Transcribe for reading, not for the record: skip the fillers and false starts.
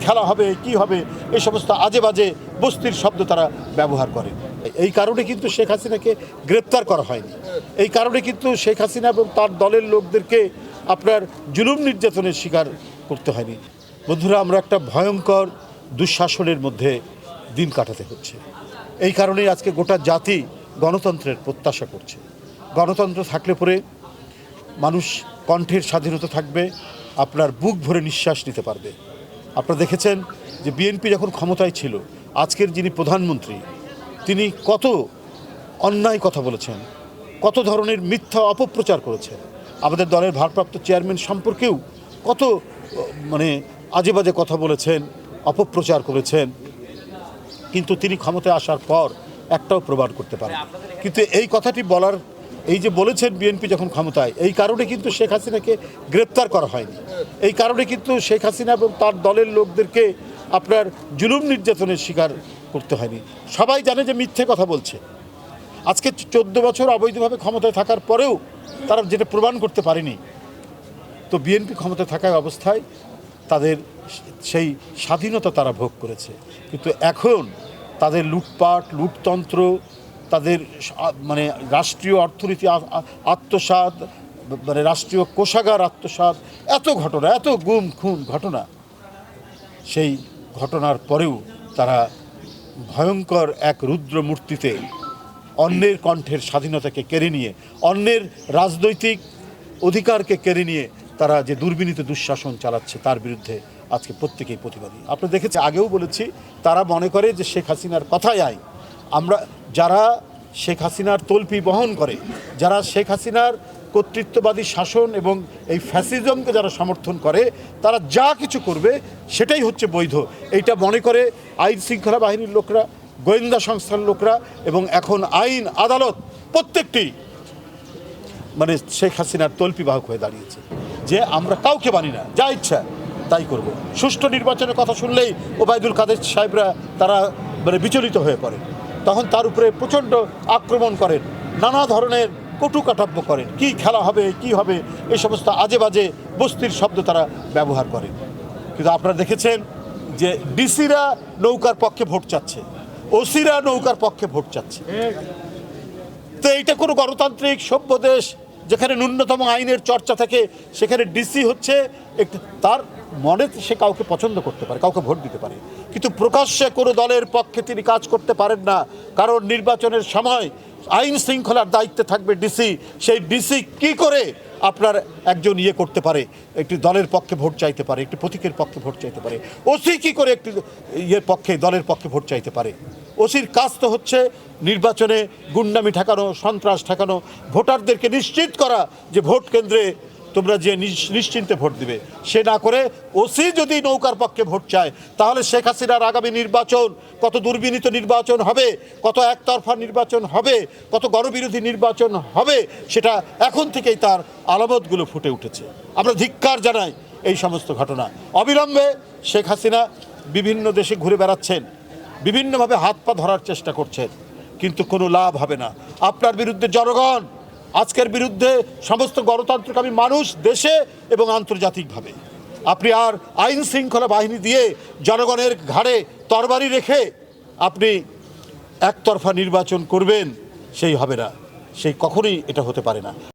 খেলা হবে কি হবে এই সমস্ত আজে বাজে বস্তির শব্দ তারা ব্যবহার করে। এই কারণে কিন্তু শেখ হাসিনাকে গ্রেপ্তার করা হয়নি। এই কারণে কিন্তু শেখ হাসিনা এবং তার দলের লোকদেরকে আপনার জুলুম নির্যাতনের শিকার করতে হয়নি। বন্ধুরা, আমরা একটা ভয়ঙ্কর দুঃশাসনের মধ্যে দিন কাটাতে হচ্ছে। এই কারণেই আজকে গোটা জাতি গণতন্ত্রের প্রত্যাশা করছে। গণতন্ত্র থাকলে পরে মানুষ কণ্ঠের স্বাধীনতা থাকবে, আপনার বুক ভরে নিঃশ্বাস নিতে পারবে। আপনারা দেখেছেন যে বিএনপি যখন ক্ষমতায় ছিল, আজকের যিনি প্রধানমন্ত্রী তিনি কত অন্যায় কথা বলেছেন, কত ধরনের মিথ্যা অপপ্রচার করেছেন। আমাদের দলের ভারপ্রাপ্ত চেয়ারম্যান সম্পর্কেও কত আজে বাজে কথা বলেছেন, অপপ্রচার করেছেন। কিন্তু তিনি ক্ষমতায় আসার পর একটাও প্রমাণ করতে পারেন। কিন্তু এই কথাটি বলার, এই যে বলেছেন বিএনপি যখন ক্ষমতায়, এই কারণে কিন্তু শেখ হাসিনাকে গ্রেপ্তার করা হয়নি। এই কারণে কিন্তু শেখ হাসিনা এবং তার দলের লোকদেরকে আপনার জুলুম নির্যাতনের শিকার করতে হয়নি। সবাই জানে যে মিথ্যে কথা বলছে। আজকে 14 বছর অবৈধভাবে ক্ষমতায় থাকার পরেও তারা যেটা প্রমাণ করতে পারেনি। তো বিএনপি ক্ষমতায় থাকা অবস্থায় তাদের সেই স্বাধীনতা তারা ভোগ করেছে। কিন্তু এখন তাদের লুটপাট, লুটতন্ত্র, তাদের রাষ্ট্রীয় অর্থনীতি আত্মসাৎ, রাষ্ট্রীয় কোষাগার আত্মসাৎ, এত ঘটনা, এত গুম খুন ঘটনা, সেই ঘটনার পরেও তারা ভয়ঙ্কর এক রুদ্র মূর্তিতে অন্যের কণ্ঠের স্বাধীনতাকে কেড়ে নিয়ে, অন্যের রাজনৈতিক অধিকারকে কেড়ে নিয়ে তারা যে দুর্বিনীত দুঃশাসন চালাচ্ছে, তার বিরুদ্ধে আজকে প্রত্যেকেই প্রতিবাদী। আপনারা দেখেছেন, আগেও বলেছি, তারা মনে করে যে শেখ হাসিনার কথাই আইন। আমরা যারা শেখ হাসিনার তলপি বহন করে, যারা শেখ হাসিনার কর্তৃত্ববাদী শাসন এবং এই ফ্যাসিজমকে যারা সমর্থন করে, তারা যা কিছু করবে সেটাই হচ্ছে বৈধ। এইটা মনে করে আইন শৃঙ্খলা বাহিনীর লোকরা, গোয়েন্দা সংস্থার লোকরা এবং এখন আইন আদালত প্রত্যেকটি শেখ হাসিনার তল্পিবাহক হয়ে দাঁড়িয়েছে যে আমরা কাউকে মানি না, যা ইচ্ছা তাই করব। সুষ্ঠু নির্বাচনের কথা শুনলেই ওবায়দুল কাদের সাহেবরা তারা বিচলিত হয়ে পড়ে, তখন তার উপরে প্রচণ্ড আক্রমণ করেন, নানা ধরনের কটু কাটাব্য করেন, কি খেলা হবে কি হবে এই সমস্ত আজে বাজে বস্তির শব্দ তারা ব্যবহার করেন। কিন্তু আপনারা দেখেছেন যে ডিসিরা নৌকার পক্ষে ভোট চাচ্ছে, ওসিরা নৌকার পক্ষে ভোট চাচ্ছে। তো এইটা কোনো গণতান্ত্রিক সভ্য দেশ যেখানে ন্যূনতম আইনের চর্চা থাকে, সেখানে ডিসি হচ্ছে একটু তার মনে সে কাউকে পছন্দ করতে পারে, কাউকে ভোট দিতে পারে, কিন্তু প্রকাশ্যে কোনো দলের পক্ষে তিনি কাজ করতে পারেন না। কারণ নির্বাচনের সময় আইন শৃঙ্খলার দায়িত্বে থাকবে ডিসি। সেই ডিসি কি করে আপনার একজন করতে পারে, একটি দলের পক্ষে ভোট চাইতে পারে, একটি প্রতীকের পক্ষে ভোট চাইতে পারে? ওসি কি করে একটি পক্ষে, দলের পক্ষে ভোট চাইতে পারে? ওসির কাজ তো হচ্ছে নির্বাচনে গুন্ডামি ঠেকানো, সন্ত্রাস ঠেকানো, ভোটারদেরকে নিশ্চিত করা যে ভোট কেন্দ্রে তোমরা যে নিশ্চিন্তে ভোট দিবে। সে না করে ওসি যদি নৌকার পক্ষে ভোট চায়, তাহলে শেখ হাসিনার আগামী নির্বাচন কত দুর্বিনীত নির্বাচন হবে, কত একতরফা নির্বাচন হবে, কত গণবিরোধী নির্বাচন হবে, সেটা এখন থেকেই তার আলামতগুলো ফুটে উঠেছে। আমরা ধিক্কার জানাই এই সমস্ত ঘটনা। অবিলম্বে শেখ হাসিনা বিভিন্ন দেশে ঘুরে বেড়াচ্ছেন, বিভিন্নভাবে হাত পা ধরার চেষ্টা করছেন, কিন্তু কোনো লাভ হবে না। আপনার বিরুদ্ধে জনগণ, আজকের বিরুদ্ধে সমস্ত গণতন্ত্রকামী মানুষ দেশে এবং আন্তর্জাতিকভাবে। আপনি আর আইন শৃঙ্খলা বাহিনী দিয়ে জনগণের ঘাড়ে তরবারি রেখে আপনি একতরফা নির্বাচন করবেন, সেই হবে না, সেই কখনোই এটা হতে পারে না।